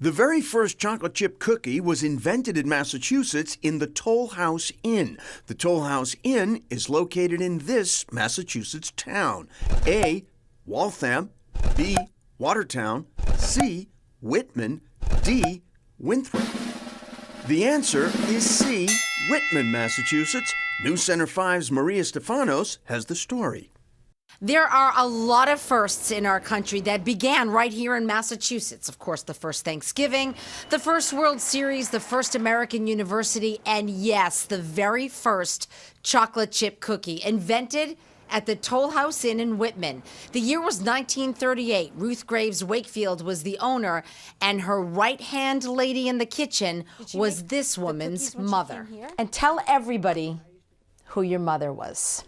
The very first chocolate chip cookie was invented in Massachusetts in the Toll House Inn. The Toll House Inn is located in this Massachusetts town. A, Waltham, B, Watertown, C, Whitman, D, Winthrop. The answer is C, Whitman, Massachusetts. News Center 5's Maria Stefanos has the story. There are a lot of firsts in our country that began right here in Massachusetts. Of course, the first Thanksgiving, the first World Series, the first American University, and yes, the very first chocolate chip cookie invented at the Toll House Inn in Whitman. The year was 1938. Ruth Graves Wakefield was the owner, and her right-hand lady in the kitchen was this woman's mother. And tell everybody who your mother was.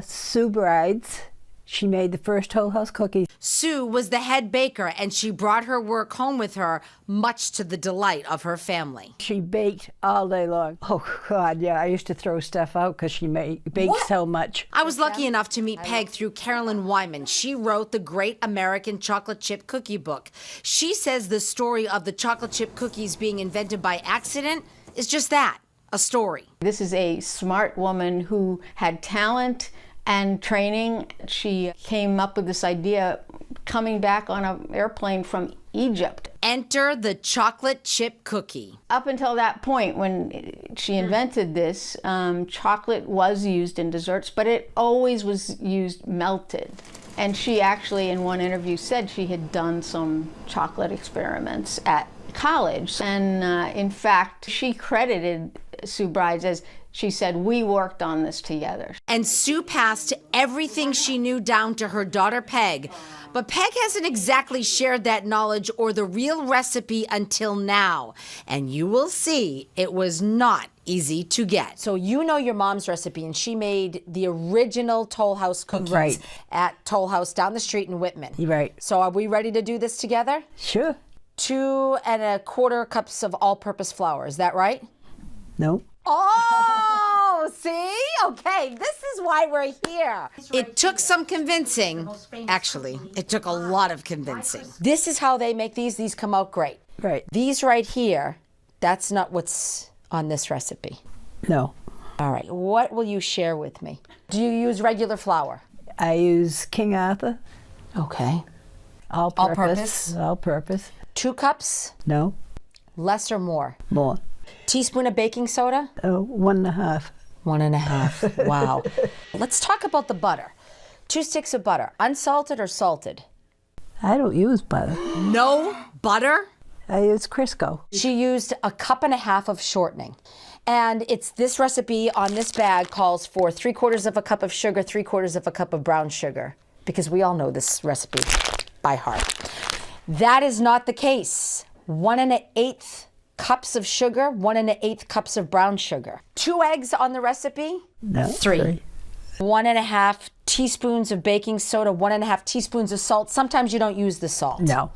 Sue Brides. She made the first Toll House cookies. Sue was the head baker, and she brought her work home with her, much to the delight of her family. She baked all day long. Oh, God, yeah. I used to throw stuff out because she baked so much. I was lucky enough to meet Peg through Carolyn Wyman. She wrote the Great American Chocolate Chip Cookie Book. She says the story of the chocolate chip cookies being invented by accident is just that, a story. This is a smart woman who had talent and training. She came up with this idea coming back on an airplane from Egypt. Enter the chocolate chip cookie. Up until that point, when she invented this, chocolate was used in desserts, but it always was used melted. And she actually, in one interview, said she had done some chocolate experiments at college. And in fact, she credited Sue Brides as, she said, we worked on this together. And Sue passed everything she knew down to her daughter Peg. But Peg hasn't exactly shared that knowledge or the real recipe until now. And you will see it was not easy to get. So you know your mom's recipe, and she made the original Toll House cookies at Toll House down the street in Whitman. Right. So are we ready to do this together? Sure. 2 1/4 cups of all-purpose flour, is that right? No. Oh, see? Okay, this is why we're here. It took some convincing. Actually, it took a lot of convincing. This is how they make these. These come out great. Right. These right here, that's not what's on this recipe. No. All right, what will you share with me? Do you use regular flour? I use King Arthur. Okay. All-purpose. All-purpose. 2 cups? No. Less or more? More. Teaspoon of baking soda? 1 1/2. 1 1/2. Wow. Let's talk about the butter. 2 sticks of butter, unsalted or salted? I don't use butter. No butter? I use Crisco. She used 1.5 cups of shortening. And it's this recipe on this bag calls for 3/4 cup of sugar, 3/4 cup of brown sugar, because we all know this recipe by heart. That is not the case. 1 1/8 cups of sugar, 1 1/8 cups of brown sugar. 2 eggs on the recipe? No. 3. 1 1/2 teaspoons of baking soda, 1 1/2 teaspoons of salt. Sometimes you don't use the salt. No.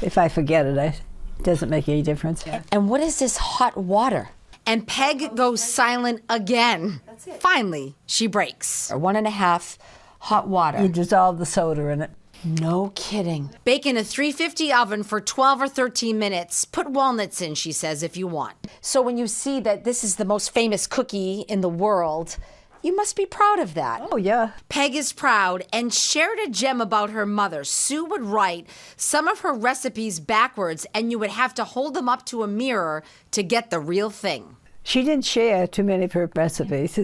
If I forget it, it doesn't make any difference. And what is this hot water? And Peg goes silent again. That's it. Finally, she breaks. 1 1/2 hot water. You dissolve the soda in it. No kidding. Bake in a 350 oven for 12 or 13 minutes. Put walnuts in, she says, if you want. So when you see that this is the most famous cookie in the world, you must be proud of that. Oh, yeah. Peg is proud and shared a gem about her mother. Sue would write some of her recipes backwards, and you would have to hold them up to a mirror to get the real thing. She didn't share too many of her recipes.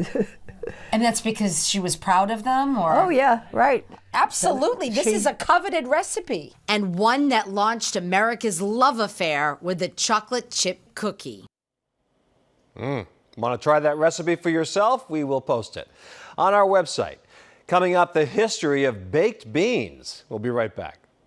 And that's because she was proud of them, or? Oh, yeah, right. Absolutely. This is a coveted recipe. And one that launched America's love affair with the chocolate chip cookie. Want to try that recipe for yourself? We will post it on our website. Coming up, the history of baked beans. We'll be right back.